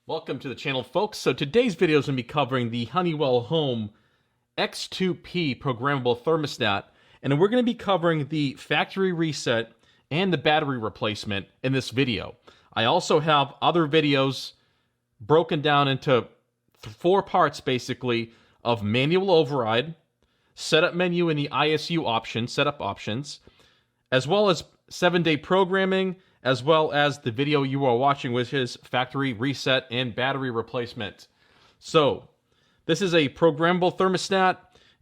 Welcome to the channel, folks. So today's video is going to be covering the Honeywell Home X2P programmable thermostat, and we're going to be covering the factory reset and the battery replacement in this video. I also have other videos broken down into 4 parts, basically, of manual override, setup menu in the ISU option, setup options, as well as 7-day programming, as well as the video you are watching, which is factory reset and battery replacement. So, this is a programmable thermostat,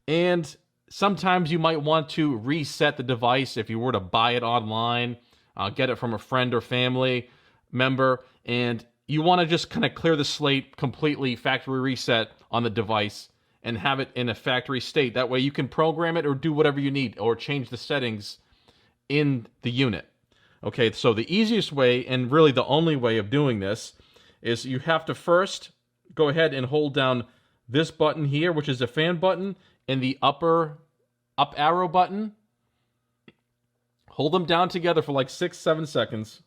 and sometimes you might want to reset the device if you were to buy it online, get it from a friend or family member, and you want to just kind of clear the slate completely, factory reset on the device, and have it in a factory state. That way you can program it or do whatever you need, or change the settings in the unit. Okay, so the easiest way, and really the only way of doing this, is you have to first go ahead and hold down this button here, which is the fan button, and the up arrow button. Hold them down together for like 6-7 seconds.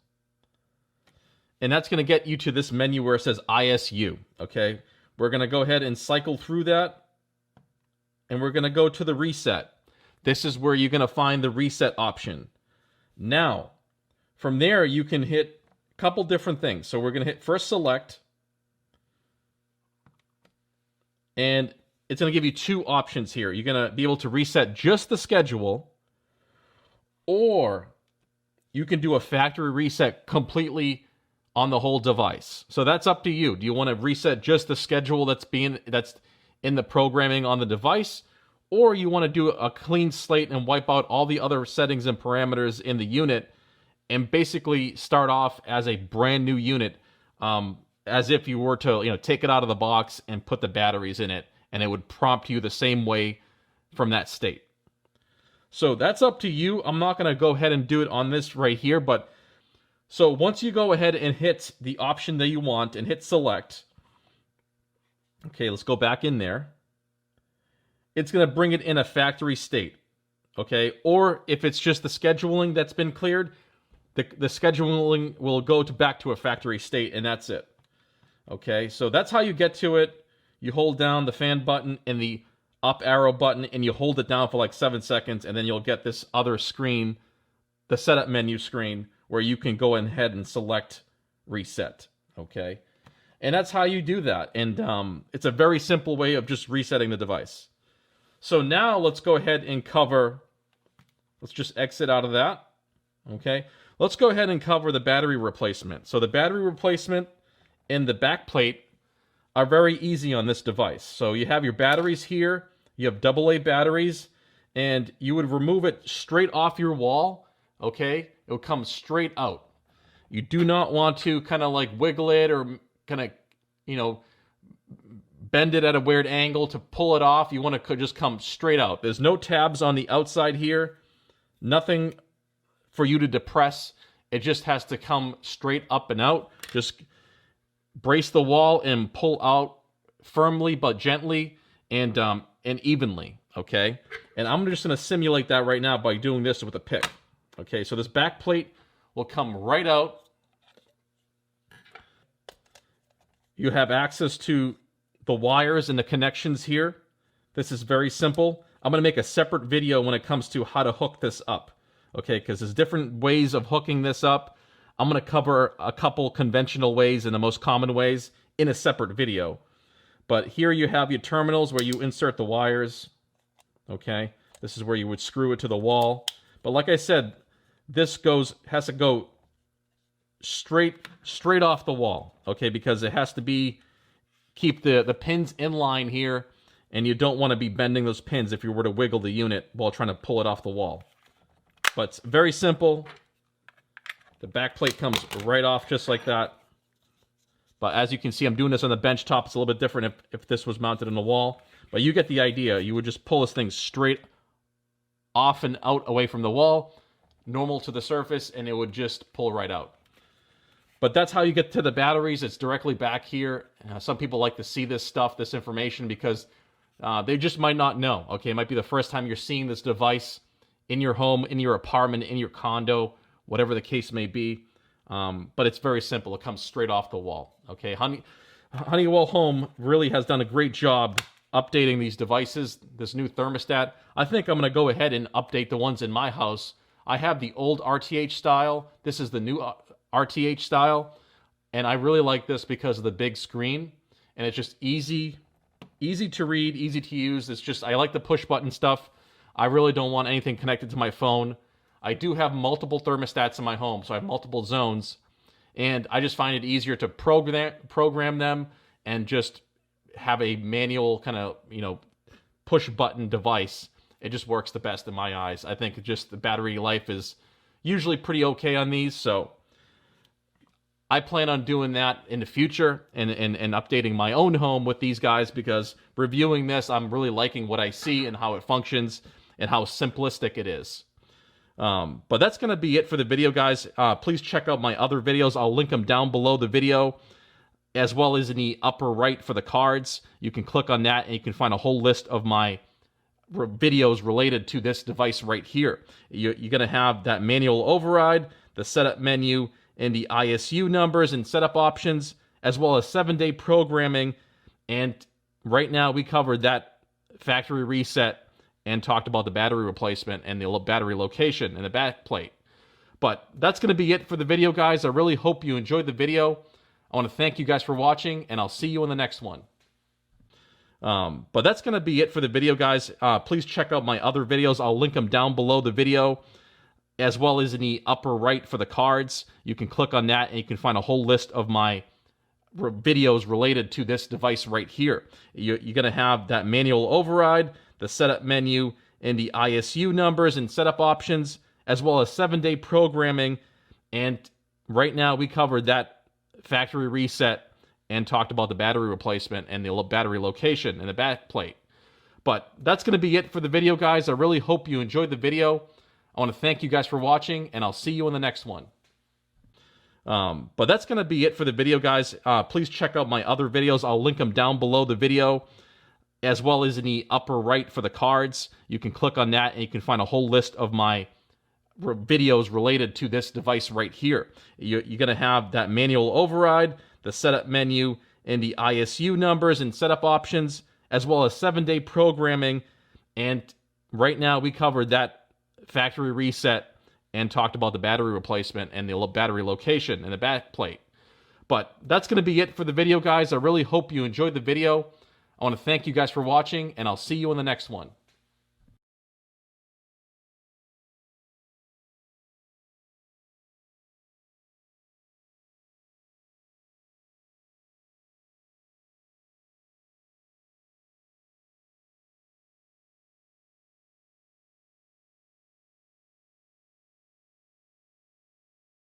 And that's going to get you to this menu where it says ISU. Okay, we're going to go ahead and cycle through that, and we're going to go to the reset. This is where you're going to find the reset option. Now, from there, you can hit a couple different things. So we're going to hit first select, and it's going to give you 2 options here. You're going to be able to reset just the schedule, or you can do a factory reset completely on the whole device. So that's up to you. Do you want to reset just the schedule that's in the programming on the device, or you want to do a clean slate and wipe out all the other settings and parameters in the unit and basically start off as a brand new unit, as if you were to take it out of the box and put the batteries in it, and it would prompt you the same way from that state. So that's up to you. I'm not going to go ahead and do it on this right here, but so once you go ahead and hit the option that you want and hit select, okay, let's go back in there. It's going to bring it in a factory state, okay? Or if it's just the scheduling that's been cleared, the scheduling will go back to a factory state, and that's it. Okay, so that's how you get to it. You hold down the fan button and the up arrow button, and you hold it down for like 7 seconds, and then you'll get this other screen, the setup menu screen, where you can go ahead and select reset. Okay, and that's how you do that. And it's a very simple way of just resetting the device. So now let's go ahead and cover, let's just exit out of that. Okay, let's go ahead and cover the battery replacement. So the battery replacement and the back plate are very easy on this device. So you have your batteries here, you have AA batteries, and you would remove it straight off your wall, okay? It will come straight out. You do not want to kind of like wiggle it or kind of, bend it at a weird angle to pull it off. You want to just come straight out. There's no tabs on the outside here, nothing for you to depress. It just has to come straight up and out. Just brace the wall and pull out firmly but gently and evenly, okay? And I'm just going to simulate that right now by doing this with a pick. Okay, so this back plate will come right out. You have access to the wires and the connections here. This is very simple. I'm going to make a separate video when it comes to how to hook this up. Okay, because there's different ways of hooking this up. I'm going to cover a couple conventional ways and the most common ways in a separate video. But here you have your terminals where you insert the wires. Okay, this is where you would screw it to the wall. But like I said, this has to go straight off the wall. Okay, because it has to keep the pins in line here, and you don't want to be bending those pins if you were to wiggle the unit while trying to pull it off the wall. But it's very simple. The back plate comes right off just like that. But as you can see, I'm doing this on the bench top. It's a little bit different if this was mounted on the wall. But you get the idea. You would just pull this thing straight off and out away from the wall, normal to the surface, and it would just pull right out. But that's how you get to the batteries. It's directly back here. Some people like to see this stuff, this information, because they just might not know. Okay, it might be the first time you're seeing this device in your home, in your apartment, in your condo, whatever the case may be. but it's very simple. It comes straight off the wall. Okay, Honeywell Home really has done a great job updating these devices, this new thermostat. I think I'm going to go ahead and update the ones in my house. I have the old RTH style. This is the new RTH style, and I really like this because of the big screen, and it's just easy to read, easy to use. It's just, I like the push button stuff. I really don't want anything connected to my phone. I do have multiple thermostats in my home, so I have multiple zones, and I just find it easier to program them and just have a manual kind of, push button device. It just works the best in my eyes. I think just the battery life is usually pretty okay on these, so I plan on doing that in the future and updating my own home with these guys, because reviewing this, I'm really liking what I see and how it functions and how simplistic it is. But that's going to be it for the video, guys. Please check out my other videos. I'll link them down below the video, as well as in the upper right for the cards. You can click on that and you can find a whole list of my videos related to this device right here. You're going to have that manual override, the setup menu, and the ISU numbers and setup options, as well as 7-day programming. And right now we covered that factory reset and talked about the battery replacement and the battery location and the back plate. But that's going to be it for the video, guys. I really hope you enjoyed the video. I want to thank you guys for watching, and I'll see you in the next one. But that's going to be it for the video, guys. Please check out my other videos. I'll link them down below the video, as well as in the upper right for the cards. You can click on that and you can find a whole list of my videos related to this device right here. You're going to have that manual override, the setup menu, and the ISU numbers and setup options, as well as 7-day programming. And right now we covered that factory reset and talked about the battery replacement and the battery location and the back plate. But that's going to be it for the video, guys. I really hope you enjoyed the video. I want to thank you guys for watching, and I'll see you in the next one. But that's going to be it for the video, guys. Please check out my other videos. I'll link them down below the video, as well as in the upper right for the cards. You can click on that and you can find a whole list of my videos related to this device right here. You're going to have that manual override, the setup menu, and the ISU numbers and setup options, as well as 7-day programming. And right now we covered that factory reset and talked about the battery replacement and the battery location and the back plate. But that's going to be it for the video, guys. I really hope you enjoyed the video. I want to thank you guys for watching, and I'll see you in the next one.